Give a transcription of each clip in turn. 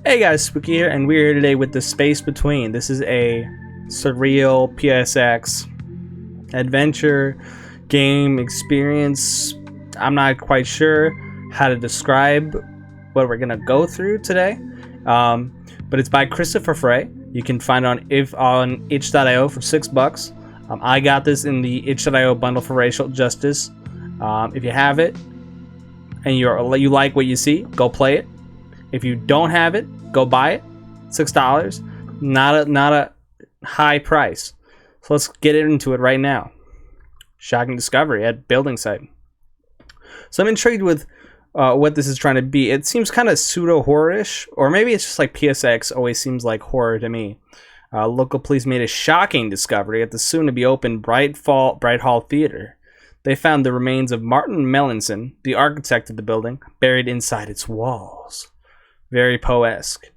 Hey guys, Spooky here, and we're here today with The Space Between. This is a surreal PSX adventure game experience. I'm not quite sure how to describe what we're gonna go through today, but it's by chrstphfr. You can find it on itch.io for $6. I got this in the itch.io bundle for racial justice. If you have it and you like what you see, go play it. If you don't have it, go buy it. $6, not a high price. So let's get into it right now. Shocking discovery at building site. So I'm intrigued with what this is trying to be. It seems kind of pseudo horror-ish, or maybe it's just like PSX always seems like horror to me. Local police made a shocking discovery at the soon-to-be-open Bright Hall Theater. They found the remains of Martin Melanson, the architect of the building, buried inside its walls. Very Poe-esque.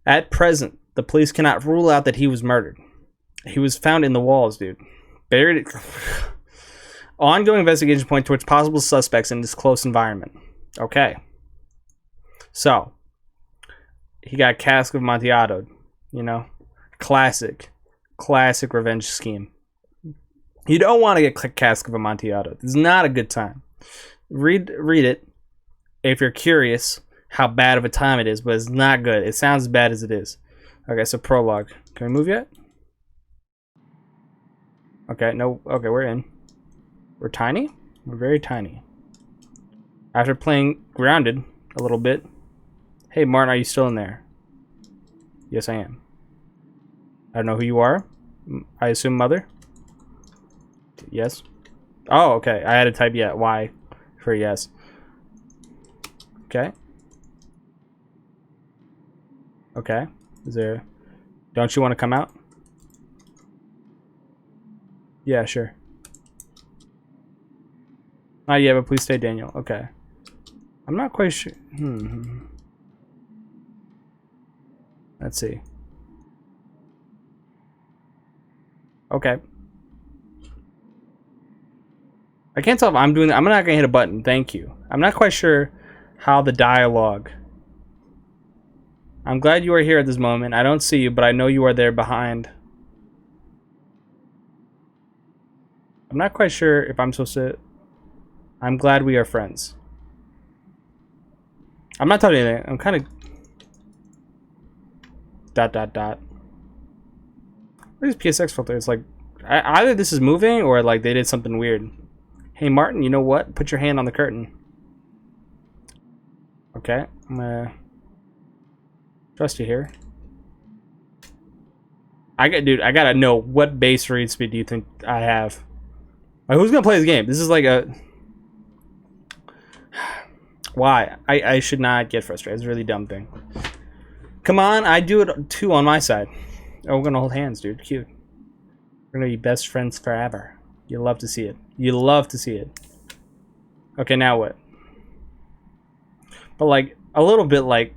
At present, the police cannot rule out that he was murdered. He was found in the walls, dude. Buried. Ongoing investigations point towards possible suspects in this close environment. Okay. So, he got Cask of Amontillado. You know? Classic revenge scheme. You don't want to get Cask of Amontillado. It's not a good time. Read it if you're curious how bad of a time it is, but it's not good. It sounds as bad as it is. Okay, so prologue. Can we move yet? Okay, no. Okay, we're in. We're tiny? We're very tiny. After playing Grounded a little bit. Hey, Martin, are you still in there? Yes, I am. I don't know who you are. I assume mother? Yes. Oh, okay. I had to type Y for yes. Okay. Okay. Is there... Don't you want to come out? Yeah, sure. Oh, yeah, but please stay, Daniel. Okay. I'm not quite sure. Let's see. Okay. I can't tell if I'm doing... I'm not going to hit a button. Thank you. I'm not quite sure how the dialogue... I'm glad you are here at this moment. I don't see you, but I know you are there behind. I'm not quite sure if I'm supposed to... I'm glad we are friends. I'm not telling you anything. I'm kind of... ... What is PSX filter? It's like... either this is moving or like they did something weird. Hey, Martin, you know what? Put your hand on the curtain. Okay. I'm gonna... trust you here. Dude, I gotta know, what base read speed do you think I have? Like, who's gonna play this game? This is like a... Why? I should not get frustrated. It's a really dumb thing. Come on, I do it too on my side. Oh, we're gonna hold hands, dude. Cute. We're gonna be best friends forever. You love to see it. You love to see it. Okay, now what? But like, a little bit like...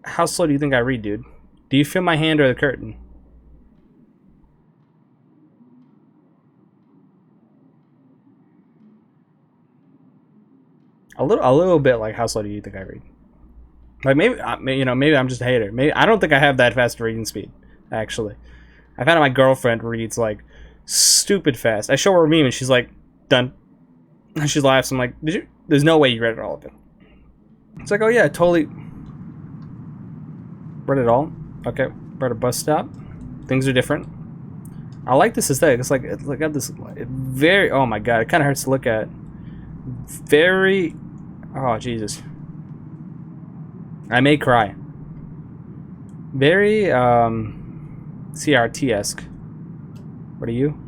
How slow do you think I read, dude? Do you feel my hand or the curtain? A little bit like, how slow do you think I read? Like, maybe maybe I'm just a hater. Maybe I don't think I have that fast reading speed. Actually, I found out my girlfriend reads like stupid fast. I show her a meme and she's like, done. And she laughs. I'm like, did you? There's no way you read all of it. It's like, oh yeah, totally. Read it all. Okay, we're at a bus stop. Things are different. I like this aesthetic. It's like, look at this. Very. Oh my god, it kind of hurts to look at. Very. Oh Jesus. I may cry. Very CRT-esque. What are you?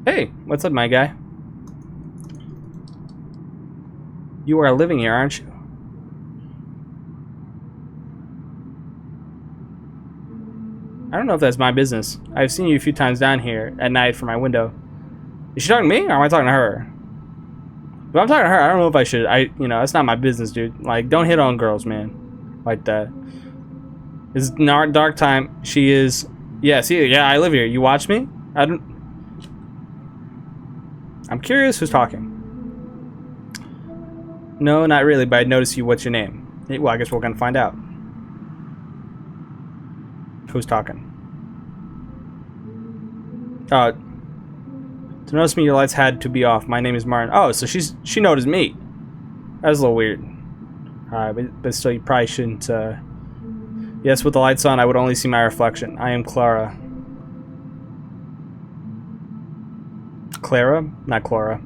Hey, what's up, my guy? You are living here, aren't you? I don't know if that's my business. I've seen you a few times down here at night from my window. Is she talking to me or am I talking to her? If I'm talking to her, I don't know if I should. That's not my business, dude. Like, don't hit on girls, man. Like that. It's dark time. She is... Yeah, see, yeah, I live here. You watch me? I don't... I'm curious who's talking. No, not really, but I noticed you. What's your name? Well, I guess we're gonna find out. Who's talking? To notice me, your lights had to be off. My name is Martin. Oh, so she noticed me. That's a little weird. But still, you probably shouldn't. Yes, with the lights on, I would only see my reflection. I am Clara. Clara? Not Clara.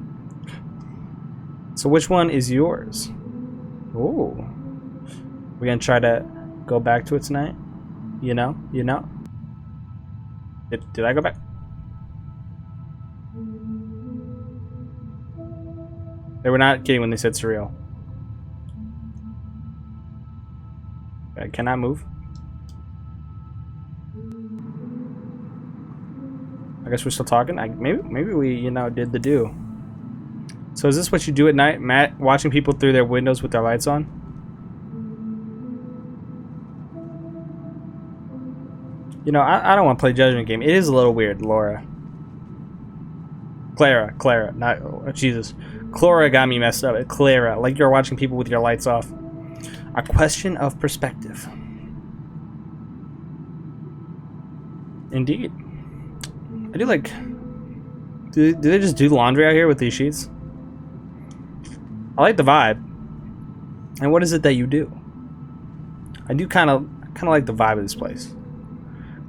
So which one is yours? Ooh. We're gonna try to go back to it tonight? You know? Did I go back? They were not kidding when they said surreal. I cannot move. I guess we're still talking. Maybe we, did the do. So is this what you do at night, Matt? Watching people through their windows with their lights on? I don't want to play judgment game. It is a little weird, Laura. Clara, not Jesus. Clara got me messed up. Clara, like you're watching people with your lights off. A question of perspective. Indeed. I do like. Do they just do laundry out here with these sheets? I like the vibe. And what is it that you do? I do kind of like the vibe of this place.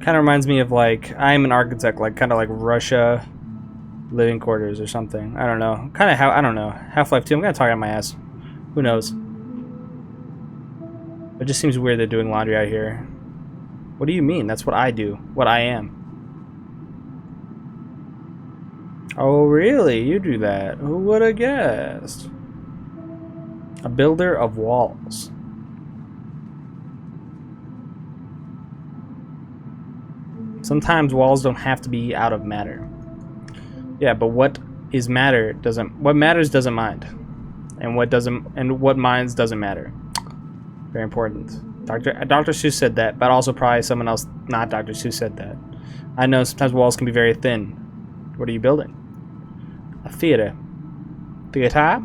Kind of reminds me of like I'm an architect, like kind of like Russia living quarters or something. I don't know. Kind of how I don't know. Half-Life 2. I'm gonna talk out my ass. Who knows? It just seems weird they're doing laundry out here. What do you mean? That's what I do. What I am. Oh really? You do that? Who would have guessed? A builder of walls. Sometimes walls don't have to be out of matter. Yeah, but what matters doesn't mind. And what minds doesn't matter. Very important. Dr. Seuss said that, but also probably someone else not Dr. Seuss said that. I know sometimes walls can be very thin. What are you building? A theater. Theater?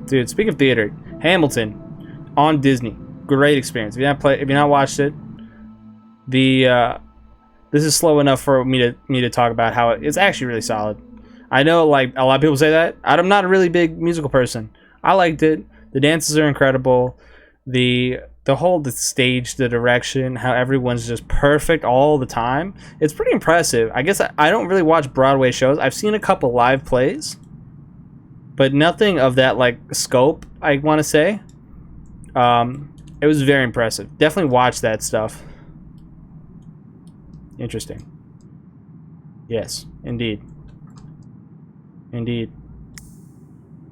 Dude, speaking of theater, Hamilton on Disney. Great experience. If you not watched it, this is slow enough for me to talk about how it's actually really solid. I know like a lot of people say that. I'm not a really big musical person. I liked it. The dances are incredible. The stage, the direction, how everyone's just perfect all the time. It's pretty impressive. I guess I don't really watch Broadway shows. I've seen a couple live plays, but nothing of that like scope, I want to say. It was very impressive. Definitely watch that stuff. Interesting. Yes, indeed. Indeed.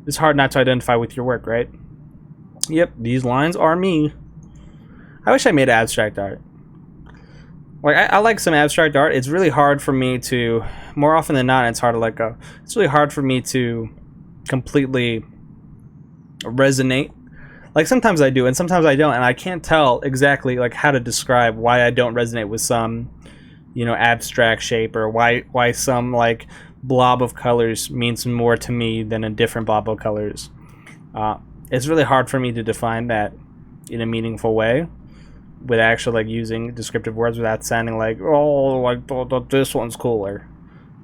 It's hard not to identify with your work, right? Yep, these lines are me. I wish I made abstract art. Like I like some abstract art. It's really hard for me to, more often than not, it's hard to let go. It's really hard for me to completely resonate. Like sometimes I do and sometimes I don't, and I can't tell exactly like how to describe why I don't resonate with some, abstract shape, or why some like blob of colors means more to me than a different blob of colors. It's really hard for me to define that in a meaningful way with actually like using descriptive words without sounding like, oh, like this one's cooler.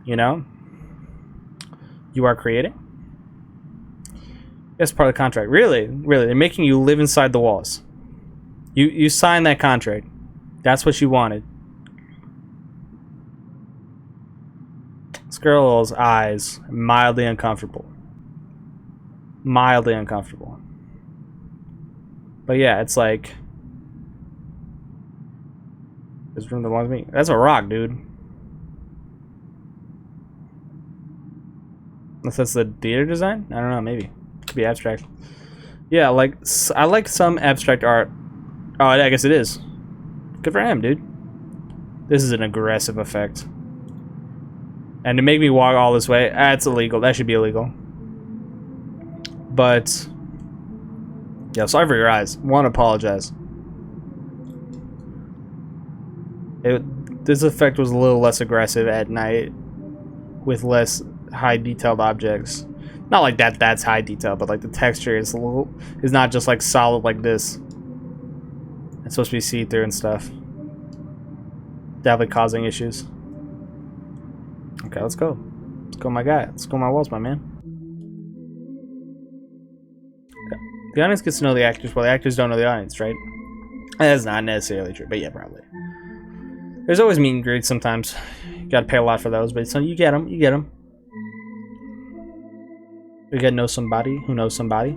You are creating. That's part of the contract. Really, they're making you live inside the walls. You signed that contract. That's what you wanted. This girl's eyes mildly uncomfortable. Mildly uncomfortable. But yeah, it's like this room that belongs to me. That's a rock, dude. Unless that's the theater design? I don't know, maybe. Could be abstract. Yeah, like I like some abstract art. Oh, I guess it is. Good for him, dude. This is an aggressive effect. And to make me walk all this way, that's illegal. That should be illegal. But yeah, sorry for your eyes. Want to apologize. This effect was a little less aggressive at night with less high detailed objects. Not like that. That's high detail, but like the texture is is not just like solid like this. It's supposed to be see-through and stuff. Definitely causing issues. Okay, let's go. Let's go, my guy. Let's go, my walls, my man. Okay. The audience gets to know the actors, while the actors don't know the audience, right? That's not necessarily true, but yeah, probably. There's always meet and greets sometimes. You gotta pay a lot for those, but so you get them. You get them. We gotta know somebody who knows somebody.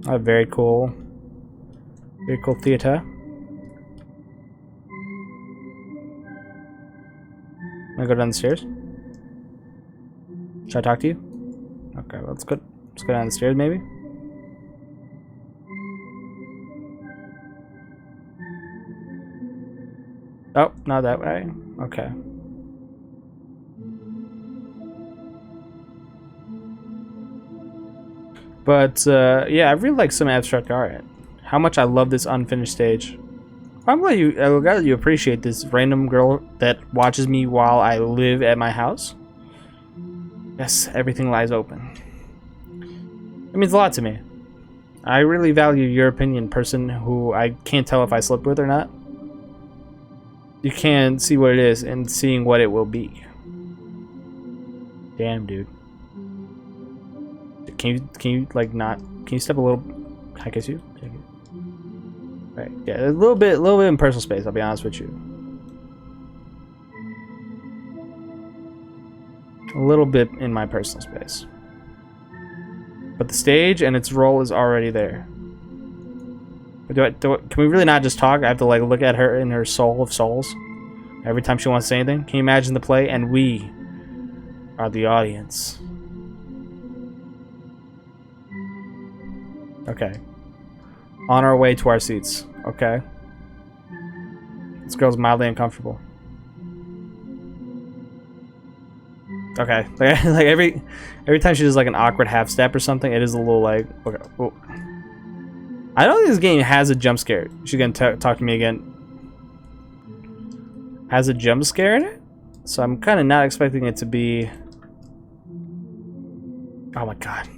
Oh, very cool. Very cool theater. Wanna go down the stairs? Should I talk to you? Okay, let's go. Let's go down the stairs, maybe. Oh, not that way. Okay. But yeah, I really like some abstract art. How much I love this unfinished stage. I'm glad you appreciate this random girl that watches me while I live at my house. Yes, everything lies open. It means a lot to me. I really value your opinion, person who I can't tell if I slept with or not. You can see what it is and seeing what it will be. Damn, dude. Can you like not? Can you step a little? Can I kiss you? Right. Yeah, a little bit in personal space. I'll be honest with you. A little bit in my personal space. But the stage and its role is already there. Can we really not just talk? I have to like look at her in her soul of souls every time she wants to say anything. Can you imagine the play? And we are the audience. Okay. On our way to our seats. Okay. This girl's mildly uncomfortable. Okay. Like every time she does like an awkward half step or something, it is a little like. Okay. Oh. I don't think this game has a jump scare. She's gonna talk to me again. Has a jump scare in it? So I'm kind of not expecting it to be. Oh my god.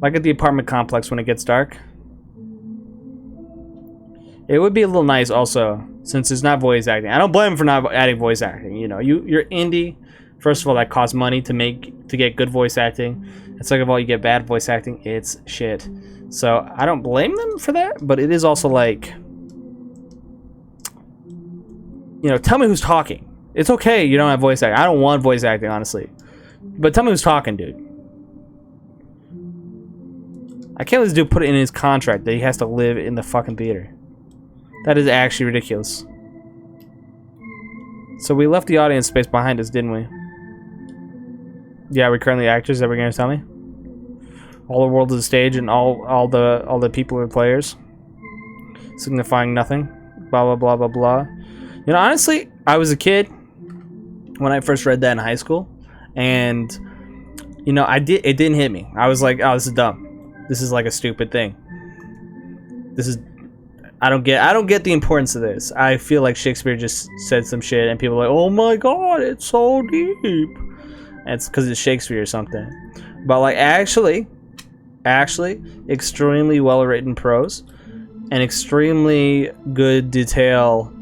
Like at the apartment complex when it gets dark. It would be a little nice also, since it's not voice acting. I don't blame him for not adding voice acting. You know, you're indie. First of all, that costs money to get good voice acting. And second of all, you get bad voice acting. It's shit. So I don't blame them for that, but it is also like, you know, tell me who's talking. It's okay you don't have voice acting. I don't want voice acting, honestly. But tell me who's talking, dude. I can't let this dude put it in his contract that he has to live in the fucking theater. That is actually ridiculous. So we left the audience space behind us, didn't we? Yeah, we're currently actors. Is that what you're gonna tell me? All the world is a stage, and all the people are players, signifying nothing. Blah blah blah blah blah. You know, honestly, I was a kid when I first read that in high school, and you know, it didn't hit me. I was like, oh, this is dumb. This is like a stupid thing. This is. I don't get the importance of this. I feel like Shakespeare just said some shit, and people are like, oh my god, it's so deep. And it's because it's Shakespeare or something. But like actually, extremely well written prose, and extremely good detail,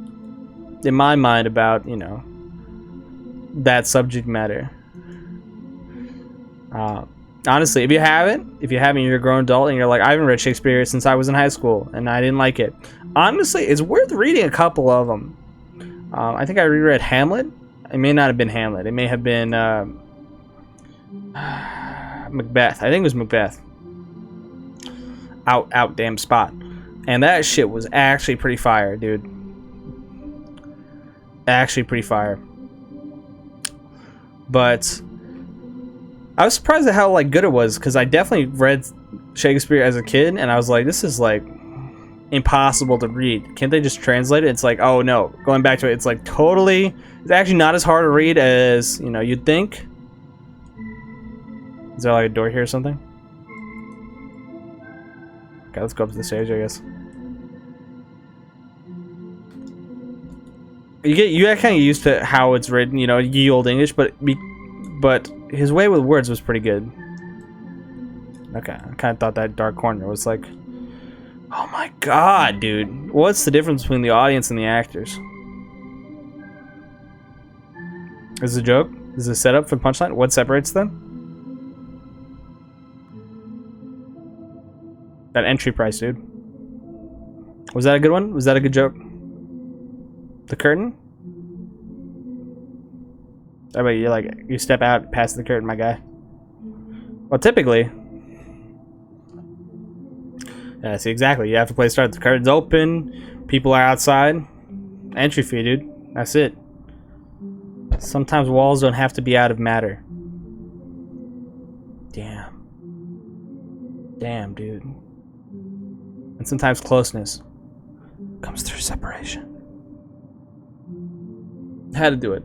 in my mind, about, you know, that subject matter. Honestly, if you haven't, you're a grown adult and you're like, I haven't read Shakespeare since I was in high school and I didn't like it. Honestly, it's worth reading a couple of them. I think I reread Hamlet. It may not have been Hamlet. It may have been Macbeth. I think it was Macbeth. Out damn spot. And that shit was actually pretty fire, dude. Actually pretty fire. But I was surprised at how like good it was, because I definitely read Shakespeare as a kid and I was like, this is like impossible to read. Can't they just translate it? It's like, oh no, going back to it, it's like totally, it's actually not as hard to read as, you know, you'd think. Is there like a door here or something? Okay, let's go up to the stage, I guess. you get kind of used to how it's written, you know, ye old English, but his way with words was pretty good. Okay, I kind of thought that dark corner was like, oh my god, dude, what's the difference between the audience and the actors? Is this a joke? Is this a setup for the punchline? What separates them? That entry price, dude. Was that a good one? Was that a good joke? The curtain? I bet you like you step out past the curtain, my guy. Well, typically, yeah, see exactly. You have to play start. The curtain's open. People are outside. Entry fee, dude. That's it. Sometimes walls don't have to be out of matter. Damn. Damn, dude. And sometimes closeness comes through separation. How to do it?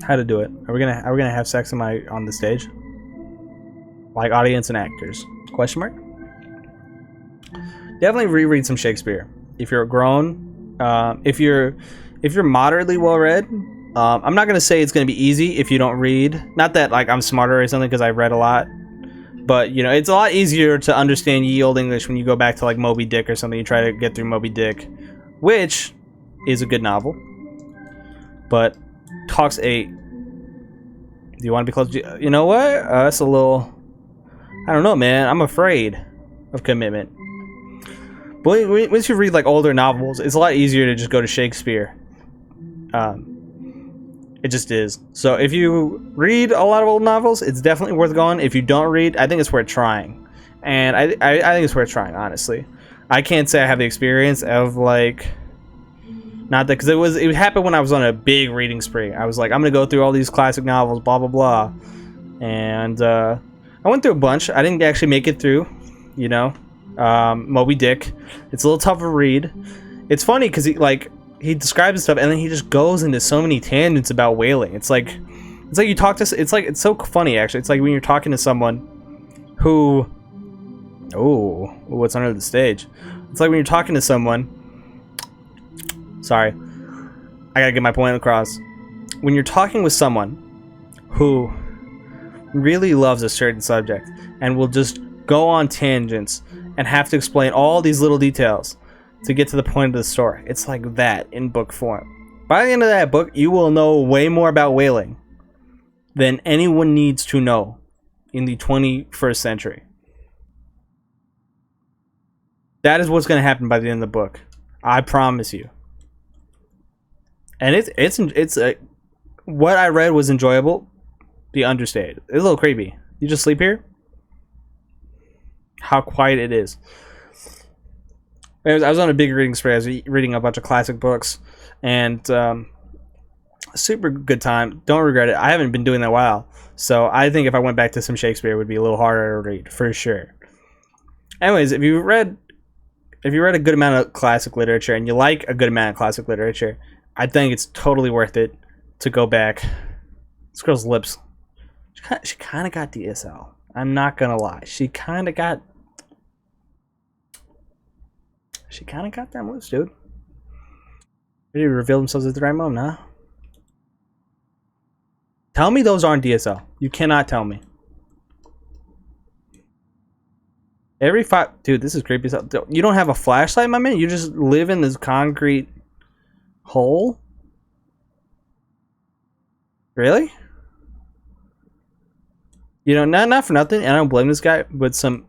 How to do it? Are we gonna have sex on the stage? Like audience and actors? Question mark. Definitely reread some Shakespeare if you're grown. If you're moderately well read. I'm not gonna say it's gonna be easy if you don't read. Not that like I'm smarter or something because I read a lot. But, you know, it's a lot easier to understand ye old English when you go back to, like, Moby Dick or something. You try to get through Moby Dick, which is a good novel. But talks a... Do you want to be close to... You know what? That's a little... I don't know, man. I'm afraid of commitment. But once you read, like, older novels, it's a lot easier to just go to Shakespeare. It just is. So if you read a lot of old novels, it's definitely worth going. If you don't read, I think it's worth trying. And I think it's worth trying, honestly. I can't say I have the experience of, like... Not that... Because it happened when I was on a big reading spree. I was like, I'm going to go through all these classic novels, blah, blah, blah. And I went through a bunch. I didn't actually make it through, you know. Moby Dick. It's a little tough to read. It's funny because he describes stuff and then he just goes into so many tangents about whaling. It's like you talk to... It's so funny, actually. It's like when you're talking to someone who... Oh, what's under the stage? It's like when you're talking to someone... Sorry. I gotta get my point across. When you're talking with someone who really loves a certain subject and will just go on tangents and have to explain all these little details to get to the point of the story. It's like that in book form. By the end of that book, you will know way more about whaling than anyone needs to know in the 21st century. That is what's going to happen by the end of the book. I promise you. And it's what I read was enjoyable. Be understated. It's a little creepy. You just sleep here? How quiet it is. I was on a big reading spree. I was reading a bunch of classic books, and super good time. Don't regret it. I haven't been doing that in a while, so I think if I went back to some Shakespeare, it would be a little harder to read for sure. Anyways, if you read a good amount of classic literature and you like a good amount of classic literature, I think it's totally worth it to go back. This girl's lips, she kind of got DSL. I'm not gonna lie. She kind of got them lips, dude. They reveal themselves at the right moment, huh? Tell me those aren't DSL. You cannot tell me. Dude, this is creepy as hell. You don't have a flashlight, my man? You just live in this concrete hole? Really? You know, not for nothing, and I don't blame this guy, but some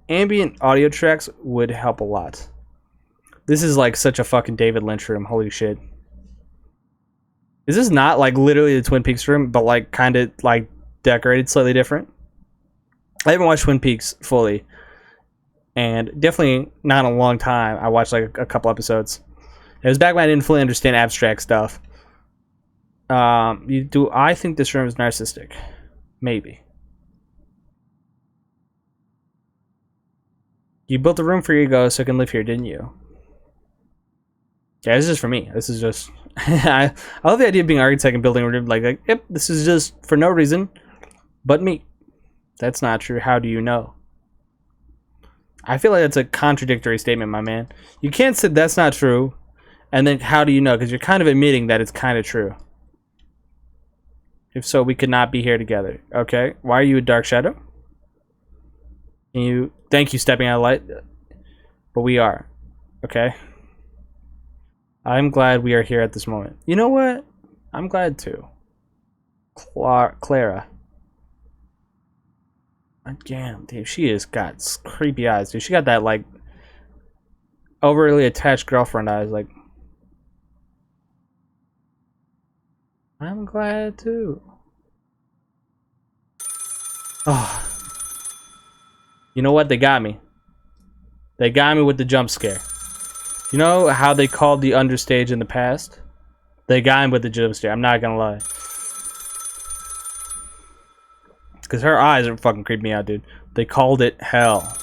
ambient audio tracks would help a lot. This is like such a fucking David Lynch room. Holy shit. Is this not like literally the Twin Peaks room, but like kind of like decorated slightly different? I haven't watched Twin Peaks fully, and definitely not in a long time. I watched like a couple episodes. It was back when I didn't fully understand abstract stuff. Do I think this room is narcissistic? Maybe. You built a room for your ego so I can live here, didn't you? Yeah, this is for me. This is just... I love the idea of being an architect and building a room like, yep, this is just for no reason but me. That's not true. How do you know? I feel like that's a contradictory statement, my man. You can't say that's not true And then how do you know? Because you're kind of admitting that it's kind of true. If so, we could not be here together. Okay. Why are you a dark shadow? Can you... Thank you, stepping out of light. But we are. Okay. I'm glad we are here at this moment. You know what? I'm glad too. Clara. Damn, dude, she has got creepy eyes, dude. She got that, like, overly attached girlfriend eyes, like... I'm glad too. Oh. You know what? They got me. They got me with the jump scare. You know how they called the understage in the past? They got him with the jump scare. I'm not gonna lie. Because her eyes are fucking creeping me out, dude. They called it hell.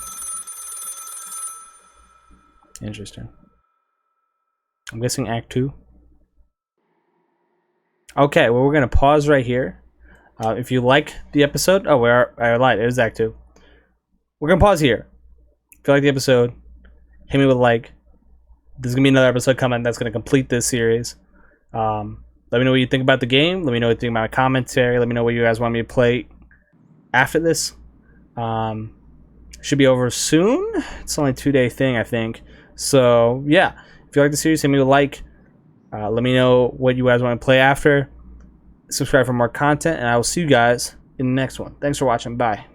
Interesting. I'm guessing Act 2. Okay, well, we're going to pause right here. If you like the episode... Oh, I lied. It was Act 2. We're going to pause here. If you like the episode, hit me with a like. There's going to be another episode coming that's going to complete this series. Let me know what you think about the game. Let me know what you think about my commentary. Let me know what you guys want me to play after this. Should be over soon. It's only a 2-day thing, I think. So, yeah. If you like the series, hit me with a like. Let me know what you guys want to play after. Subscribe for more content, and I will see you guys in the next one. Thanks for watching. Bye.